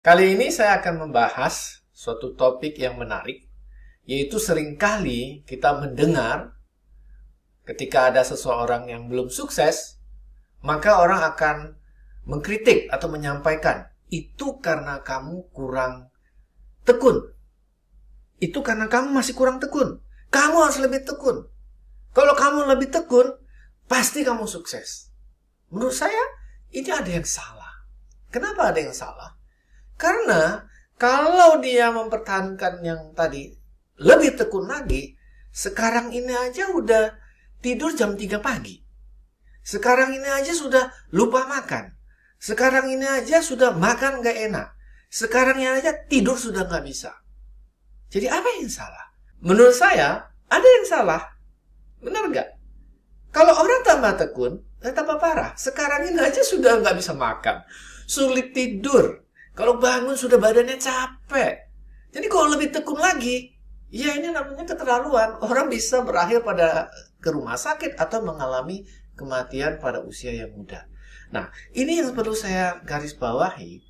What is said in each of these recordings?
Kali ini saya akan membahas suatu topik yang menarik, yaitu seringkali kita mendengar ketika ada seseorang yang belum sukses, maka orang akan mengkritik atau menyampaikan, itu karena kamu kurang tekun. Itu karena kamu masih kurang tekun. Kamu harus lebih tekun. Kalau kamu lebih tekun, pasti kamu sukses. Menurut saya, ini ada yang salah. Kenapa ada yang salah? Karena kalau dia mempertahankan yang tadi lebih tekun lagi, sekarang ini aja udah tidur jam 3 pagi. Sekarang ini aja sudah lupa makan. Sekarang ini aja sudah makan gak enak. Sekarang ini aja tidur sudah gak bisa. Jadi apa yang salah? Menurut saya, ada yang salah. Benar gak? Kalau orang tambah tekun, tambah parah. Sekarang ini aja sudah gak bisa makan. Sulit tidur. Kalau bangun sudah badannya capek. Jadi kalau lebih tekun lagi, ya ini namanya keterlaluan. Orang bisa berakhir pada ke rumah sakit atau mengalami kematian pada usia yang muda. Nah, ini yang perlu saya garis bawahi.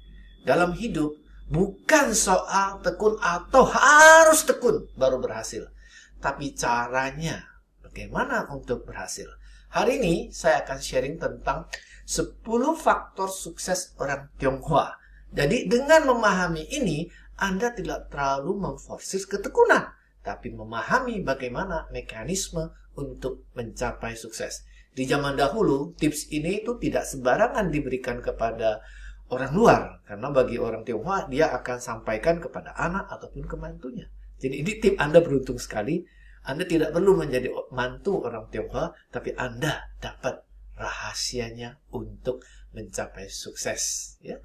Dalam hidup, bukan soal tekun atau harus tekun baru berhasil. Tapi caranya, bagaimana untuk berhasil. Hari ini saya akan sharing tentang 10 faktor sukses orang Tionghoa. Jadi dengan memahami ini, Anda tidak terlalu memforsir ketekunan, tapi memahami bagaimana mekanisme untuk mencapai sukses. Di zaman dahulu, tips ini itu tidak sembarangan diberikan kepada orang luar, karena bagi orang Tionghoa, dia akan sampaikan kepada anak ataupun ke mantunya. Jadi ini tip Anda beruntung sekali. Anda tidak perlu menjadi mantu orang Tionghoa, tapi Anda dapat rahasianya untuk mencapai sukses. Ya.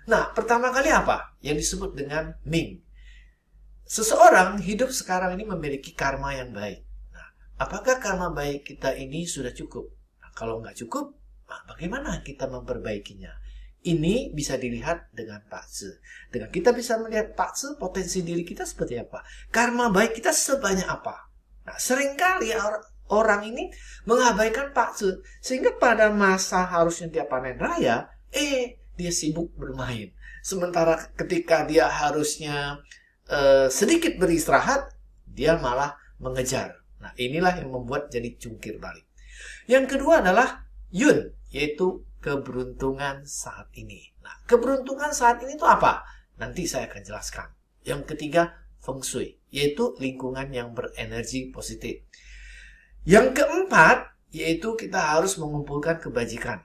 Nah, pertama kali apa? Yang disebut dengan Ming. Seseorang hidup sekarang ini memiliki karma yang baik. Nah, apakah karma baik kita ini sudah cukup? Nah, kalau nggak cukup, nah bagaimana kita memperbaikinya? Ini bisa dilihat dengan Pak Tzu. Dengan kita bisa melihat Pak Tzu, potensi diri kita seperti apa? Karma baik kita sebanyak apa? Nah, seringkali orang ini mengabaikan Pak Tzu. Sehingga pada masa harusnya dia panen raya, dia sibuk bermain. Sementara ketika dia harusnya sedikit beristirahat, dia malah mengejar. Nah, inilah yang membuat jadi jungkir balik. Yang kedua adalah Yun, yaitu keberuntungan saat ini. Nah, keberuntungan saat ini itu apa? Nanti saya akan jelaskan. Yang ketiga, Feng Shui, yaitu lingkungan yang berenergi positif. Yang keempat, yaitu kita harus mengumpulkan kebajikan.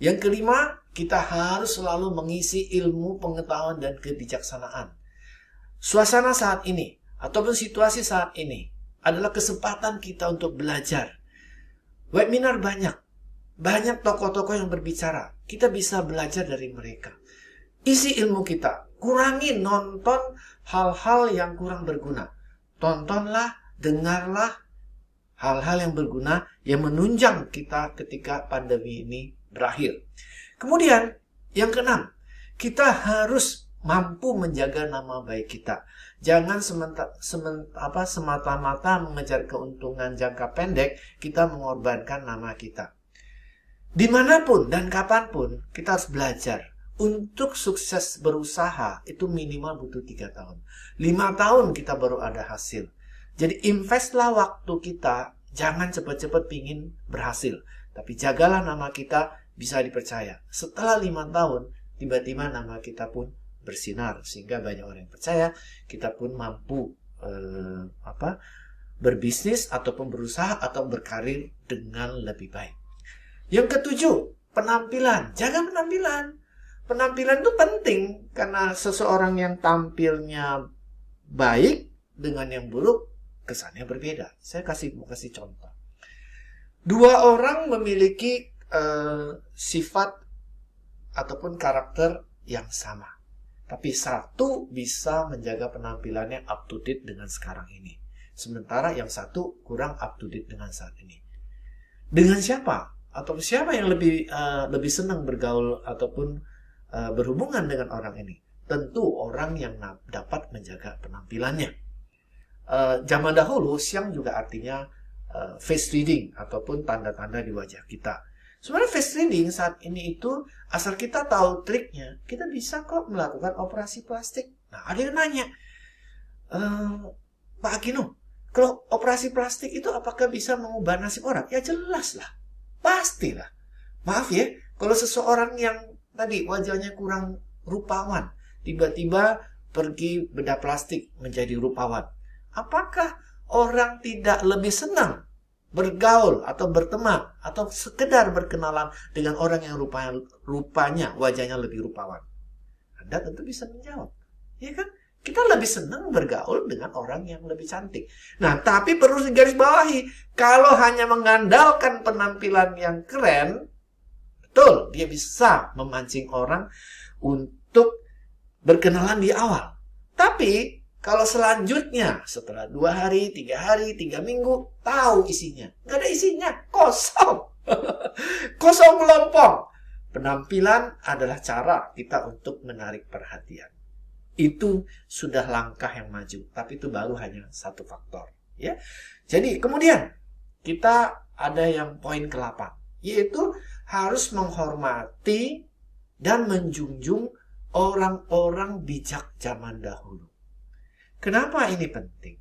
Yang kelima, kita harus selalu mengisi ilmu, pengetahuan, dan kebijaksanaan. Suasana saat ini, ataupun situasi saat ini, adalah kesempatan kita untuk belajar. Webinar banyak. Banyak tokoh-tokoh yang berbicara. Kita bisa belajar dari mereka. Isi ilmu kita. Kurangi nonton hal-hal yang kurang berguna. Tontonlah, dengarlah hal-hal yang berguna yang menunjang kita ketika pandemi ini berakhir. Kemudian, yang keenam, kita harus mampu menjaga nama baik kita. Jangan semata-mata mengejar keuntungan jangka pendek, kita mengorbankan nama kita. Dimanapun dan kapanpun, kita harus belajar. Untuk sukses berusaha, itu minimal butuh 3 tahun. 5 tahun kita baru ada hasil. Jadi investlah waktu kita, jangan cepat-cepat pingin berhasil. Tapi jagalah nama kita bisa dipercaya. Setelah 5 tahun, tiba-tiba nama kita pun bersinar. Sehingga banyak orang yang percaya, kita pun mampu berbisnis ataupun berusaha atau berkarir dengan lebih baik. Yang ketujuh, penampilan. Jaga penampilan. Penampilan itu penting karena seseorang yang tampilnya baik dengan yang buruk, kesannya berbeda. Saya mau kasih contoh. 2 orang memiliki sifat ataupun karakter yang sama. Tapi satu bisa menjaga penampilannya up to date dengan sekarang ini. Sementara yang satu kurang up to date dengan saat ini. Dengan siapa? Atau siapa yang lebih senang bergaul ataupun berhubungan dengan orang ini? Tentu orang yang dapat menjaga penampilannya. Zaman dahulu, Xiang juga artinya face reading ataupun tanda-tanda di wajah kita. Sebenarnya face reading saat ini itu, asal kita tahu triknya, kita bisa kok melakukan operasi plastik. Nah, ada yang nanya, Pak Agino, kalau operasi plastik itu apakah bisa mengubah nasib orang? Ya jelas lah, pastilah. Maaf ya, kalau seseorang yang tadi wajahnya kurang rupawan, tiba-tiba pergi bedah plastik menjadi rupawan. Apakah orang tidak lebih senang bergaul atau berteman atau sekedar berkenalan dengan orang yang rupanya wajahnya lebih rupawan? Anda tentu bisa menjawab, ya kan? Kita lebih senang bergaul dengan orang yang lebih cantik. Nah, tapi perlu digarisbawahi, kalau hanya mengandalkan penampilan yang keren, betul, dia bisa memancing orang untuk berkenalan di awal. Tapi kalau selanjutnya setelah 2 hari, 3 hari, 3 minggu, tahu isinya. Nggak ada isinya, kosong. Kosong melompong. Penampilan adalah cara kita untuk menarik perhatian. Itu sudah langkah yang maju, tapi itu baru hanya satu faktor. Ya, jadi kemudian kita ada yang poin ke-8, yaitu harus menghormati dan menjunjung orang-orang bijak zaman dahulu. Kenapa ini penting?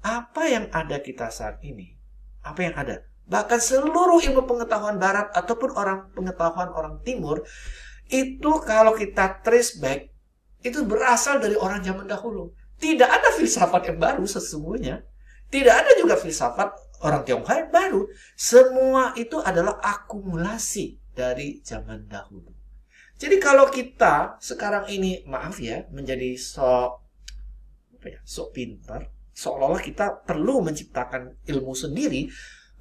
Apa yang ada kita saat ini, apa yang ada, bahkan seluruh ilmu pengetahuan barat ataupun pengetahuan orang timur, itu kalau kita trace back, itu berasal dari orang zaman dahulu. Tidak ada filsafat yang baru sesungguhnya. Tidak ada juga filsafat orang Tionghoa yang baru. Semua itu adalah akumulasi dari zaman dahulu. Jadi kalau kita sekarang ini, maaf ya, menjadi sok pintar, seolah-olah kita perlu menciptakan ilmu sendiri,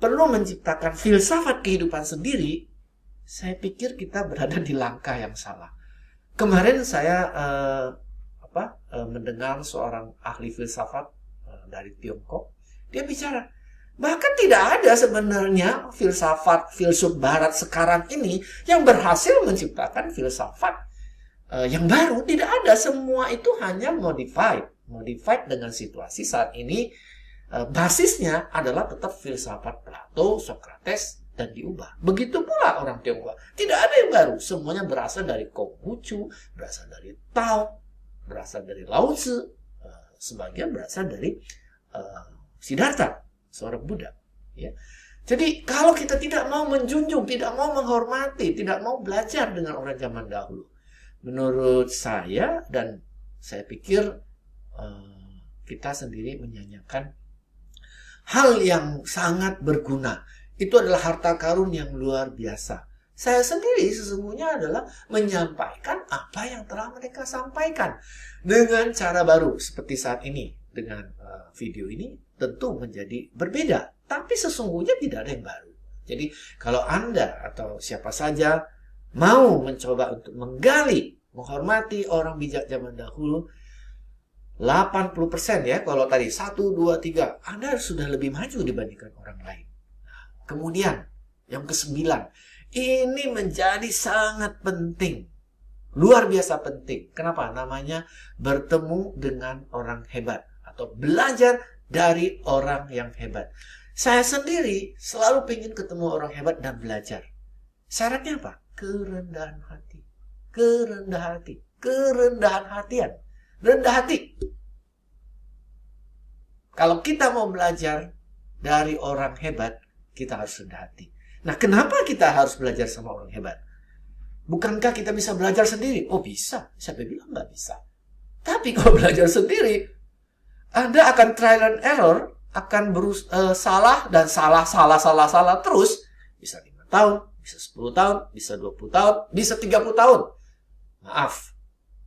perlu menciptakan filsafat kehidupan sendiri, saya pikir kita berada di langkah yang salah. Kemarin saya mendengar seorang ahli filsafat dari Tiongkok, dia bicara, bahkan tidak ada sebenarnya filsuf barat sekarang ini yang berhasil menciptakan filsafat yang baru. Tidak ada, semua itu hanya modified dengan situasi saat ini. Basisnya adalah tetap filsafat Plato, Socrates, dan diubah. Begitu pula orang Tionghoa. Tidak ada yang baru. Semuanya berasal dari Konghucu, berasal dari Tao, berasal dari Lao Tzu, sebagian berasal dari Siddhartha, seorang Buddha. Ya. Jadi kalau kita tidak mau menjunjung, tidak mau menghormati, tidak mau belajar dengan orang zaman dahulu, menurut saya dan saya pikir kita sendiri menyanyikan hal yang sangat berguna. Itu adalah harta karun yang luar biasa. Saya sendiri sesungguhnya adalah menyampaikan apa yang telah mereka sampaikan dengan cara baru seperti saat ini. Dengan video ini tentu menjadi berbeda, tapi sesungguhnya tidak ada yang baru. Jadi kalau Anda atau siapa saja mau mencoba untuk menggali, menghormati orang bijak zaman dahulu, 80% ya, kalau tadi 1, 2, 3, Anda sudah lebih maju dibandingkan orang lain. Kemudian, yang ke-9, ini menjadi sangat penting. Luar biasa penting. Kenapa? Namanya bertemu dengan orang hebat. Atau belajar dari orang yang hebat. Saya sendiri selalu ingin ketemu orang hebat dan belajar. Syaratnya apa? Kerendahan hati. Kerendahan hati. Kerendahan hatian. Rendah hati. Kalau kita mau belajar dari orang hebat, kita harus rendah hati. Nah, kenapa kita harus belajar sama orang hebat? Bukankah kita bisa belajar sendiri? Oh, bisa. Siapa bilang nggak bisa? Tapi kalau belajar sendiri, Anda akan trial and error, akan salah dan salah terus. Bisa 5 tahun, bisa 10 tahun, bisa 20 tahun, bisa 30 tahun. Maaf,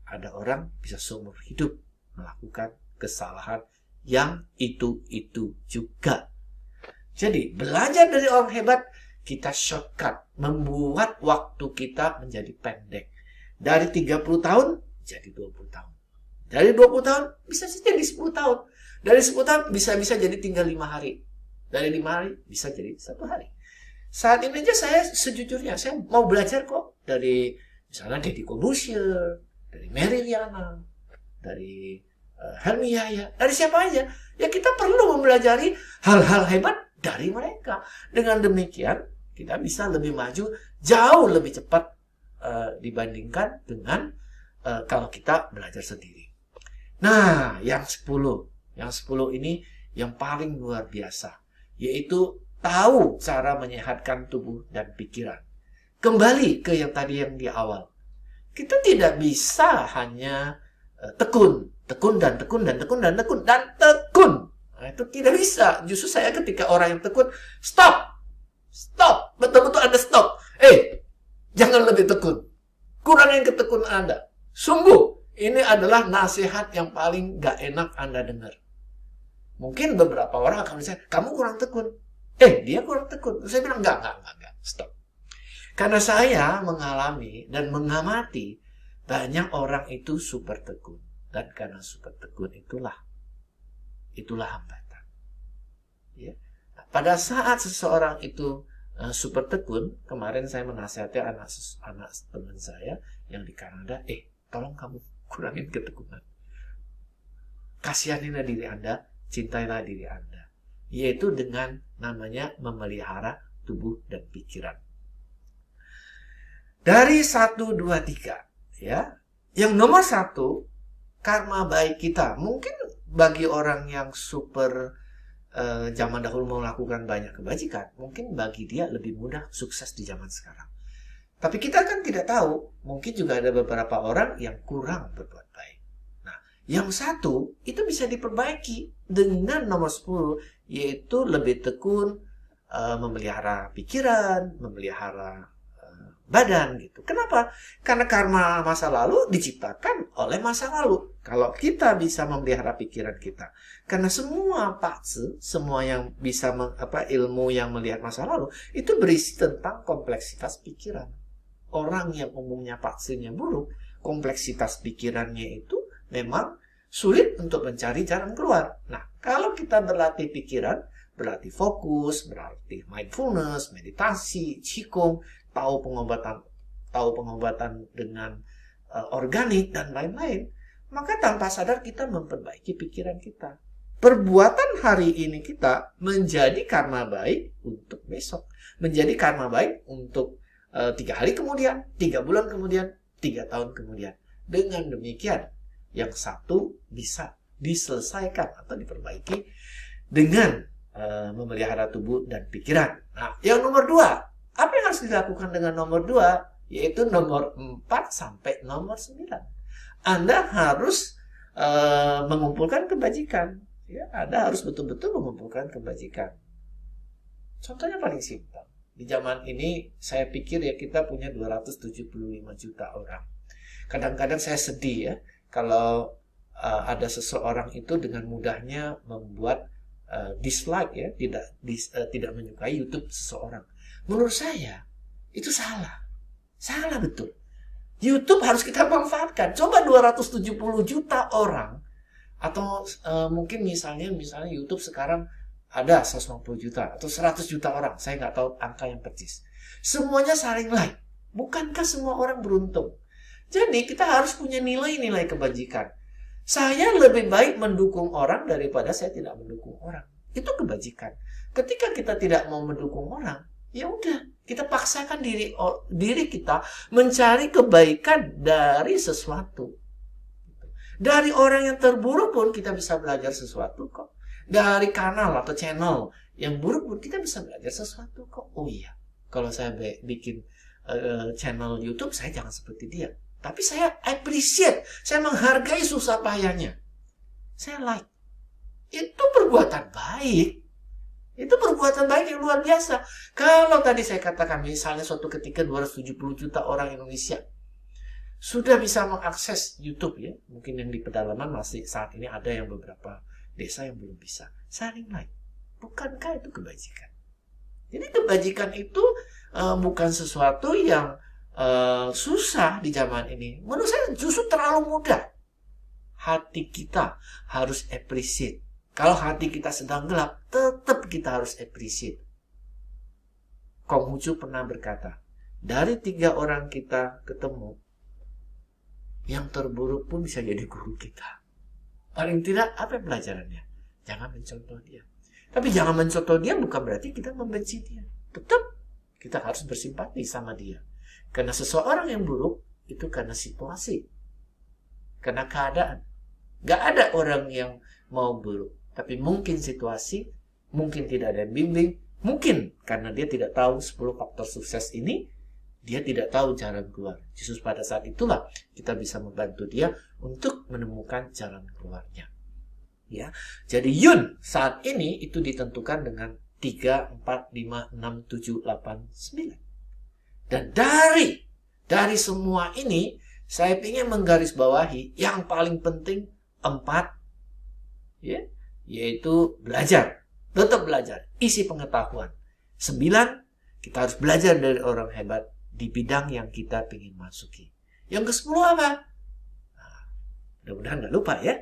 ada orang bisa seumur hidup melakukan kesalahan yang itu juga. Jadi, belajar dari orang hebat, kita shortcut, membuat waktu kita menjadi pendek. Dari 30 tahun, jadi 20 tahun. Dari 20 tahun, bisa jadi 10 tahun. Dari 10 tahun, bisa jadi tinggal 5 hari. Dari 5 hari, bisa jadi 1 hari. Saat ini aja saya sejujurnya, saya mau belajar kok. Dari misalnya Deddy Corbuzier, dari Mary Riana, dari Helmi Yahya, dari siapa aja. Ya kita perlu mempelajari hal-hal hebat dari mereka. Dengan demikian, Kita bisa lebih maju, jauh lebih cepat dibandingkan dengan kalau kita belajar sendiri. Nah, yang 10. Yang 10 ini yang paling luar biasa. Yaitu tahu cara menyehatkan tubuh dan pikiran. Kembali ke yang tadi yang di awal. Kita tidak bisa hanya tekun. Nah, itu tidak bisa. Justru saya ketika orang yang tekun, stop. Betul-betul Anda stop. Jangan lebih tekun. Kurangin ketekunan Anda. Sungguh. Ini adalah nasihat yang paling gak enak Anda dengar. Mungkin beberapa orang akan bilang, kamu kurang tekun. Dia kurang tekun. Saya bilang, enggak. Stop. Karena saya mengalami dan mengamati banyak orang itu super tekun. Dan karena super tekun itulah hambatan. Ya. Nah, pada saat seseorang itu super tekun, kemarin saya menasihati anak teman saya yang di Kanada, tolong kamu kurangin ketekunan. Kasihanilah diri Anda, cintailah diri Anda. Yaitu dengan namanya memelihara tubuh dan pikiran. Dari 1, 2, 3. Ya. Yang nomor 1, karma baik kita. Mungkin bagi orang yang super zaman dahulu melakukan banyak kebajikan, mungkin bagi dia lebih mudah sukses di zaman sekarang. Tapi kita kan tidak tahu, mungkin juga ada beberapa orang yang kurang berbuat baik. Nah, yang 1 itu bisa diperbaiki dengan nomor 10, yaitu lebih tekun memelihara pikiran, memelihara badan gitu. Kenapa? Karena karma masa lalu diciptakan oleh masa lalu. Kalau kita bisa memelihara pikiran kita, karena semua pakse, semua yang bisa ilmu yang melihat masa lalu itu berisi tentang kompleksitas pikiran. Orang yang umumnya paksenya buruk, kompleksitas pikirannya itu memang sulit untuk mencari jalan keluar. Nah, kalau kita berlatih pikiran, berlatih fokus, berlatih mindfulness, meditasi, qigong, tahu pengobatan dengan organik dan lain-lain, maka tanpa sadar kita memperbaiki pikiran kita. Perbuatan hari ini kita menjadi karma baik untuk besok, menjadi karma baik untuk 3 hari kemudian, 3 bulan kemudian, 3 tahun kemudian. Dengan demikian, yang 1 bisa diselesaikan atau diperbaiki dengan memelihara tubuh dan pikiran. Nah, yang nomor 2, apa yang harus dilakukan dengan nomor 2? Yaitu nomor 4 sampai nomor 9. Anda harus mengumpulkan kebajikan. Ya, Anda harus betul-betul mengumpulkan kebajikan. Contohnya paling simpel. Di zaman ini, saya pikir ya kita punya 275 juta orang. Kadang-kadang saya sedih ya, kalau ada seseorang itu dengan mudahnya membuat dislike ya, tidak menyukai YouTube seseorang. Menurut saya, itu salah. Salah betul. YouTube harus kita manfaatkan. Coba 270 juta orang, atau mungkin misalnya YouTube sekarang ada 150 juta atau 100 juta orang. Saya nggak tahu angka yang persis. Semuanya saling like. Bukankah semua orang beruntung? Jadi kita harus punya nilai-nilai kebajikan. Saya lebih baik mendukung orang daripada saya tidak mendukung orang. Itu kebajikan. Ketika kita tidak mau mendukung orang, ya udah, kita paksakan diri kita mencari kebaikan dari sesuatu. Dari orang yang terburuk pun kita bisa belajar sesuatu kok. Dari kanal atau channel yang buruk pun kita bisa belajar sesuatu kok. Oh iya, kalau saya bikin channel YouTube, saya jangan seperti dia. Tapi saya appreciate, saya menghargai susah payahnya. Saya like. Itu perbuatan baik. Itu perbuatan baik yang luar biasa. Kalau tadi saya katakan, misalnya suatu ketika 270 juta orang Indonesia sudah bisa mengakses YouTube ya. Mungkin yang di pedalaman masih saat ini ada yang beberapa desa yang belum bisa. Saling like. Bukankah itu kebajikan? Jadi kebajikan itu bukan sesuatu yang susah di zaman ini. Menurut saya justru terlalu mudah. Hati kita harus appreciate. Kalau hati kita sedang gelap, tetap kita harus appreciate. Konghucu pernah berkata, dari 3 orang kita ketemu, yang terburuk pun bisa jadi guru kita. Paling tidak, apa pelajarannya? Jangan mencontoh dia. Tapi jangan mencontoh dia bukan berarti kita membenci dia. Tetap Kita harus bersimpati sama dia. Karena seseorang yang buruk itu karena situasi, karena keadaan. Gak ada orang yang mau buruk, tapi mungkin situasi, mungkin tidak ada yang bimbing, mungkin karena dia tidak tahu 10 faktor sukses ini, dia tidak tahu jalan keluar. Justru pada saat itulah kita bisa membantu dia untuk menemukan jalan keluarnya. Ya, jadi Yun saat ini itu ditentukan dengan 3, 4, 5, 6, 7, 8, 9. Dan dari semua ini, saya ingin menggarisbawahi yang paling penting 4, ya, yaitu belajar. Tetap belajar, isi pengetahuan. 9, kita harus belajar dari orang hebat di bidang yang kita ingin masuki. Yang ke-10 apa? Nah, mudah-mudahan nggak lupa ya.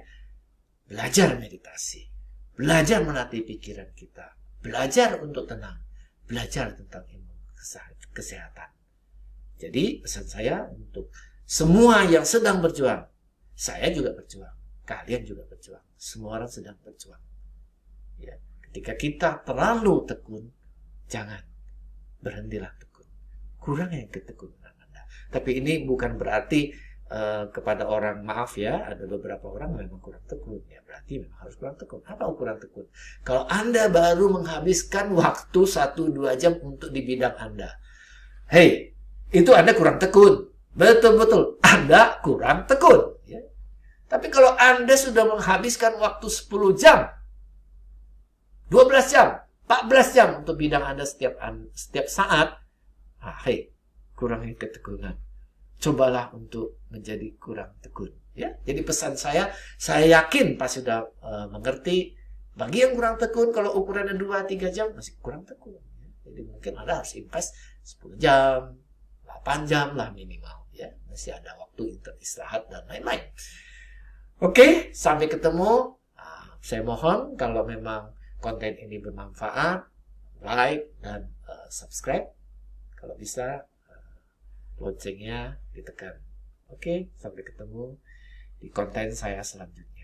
Belajar meditasi, belajar melatih pikiran kita, belajar untuk tenang, belajar tentang ilmu kesehatan. Jadi pesan saya untuk semua yang sedang berjuang, saya juga berjuang, kalian juga berjuang, semua orang sedang berjuang. Ya, ketika kita terlalu tekun, jangan, berhentilah tekun, kurang yang ketekunan Anda. Tapi ini bukan berarti kepada orang, maaf ya, ada beberapa orang memang kurang tekun, ya berarti memang harus kurang tekun. Apa ukuran tekun? Kalau Anda baru menghabiskan waktu 1-2 jam untuk di bidang Anda, hey, itu Anda kurang tekun. Betul-betul, Anda kurang tekun. Ya. Tapi kalau Anda sudah menghabiskan waktu 10 jam, 12 jam, 14 jam untuk bidang Anda setiap saat, hey, kurangin ketekunan. Cobalah untuk menjadi kurang tekun. Ya, jadi pesan saya yakin pasti sudah mengerti. Bagi yang kurang tekun, kalau ukurannya 2-3 jam masih kurang tekun. Ya. Jadi mungkin Anda harus invest 10 jam, 8 jam lah minimal. Ya, masih ada waktu istirahat dan lain-lain. Oke, sampai ketemu. Saya mohon kalau memang konten ini bermanfaat, like dan subscribe. Kalau bisa, loncengnya ditekan. Oke, sampai ketemu di konten saya selanjutnya.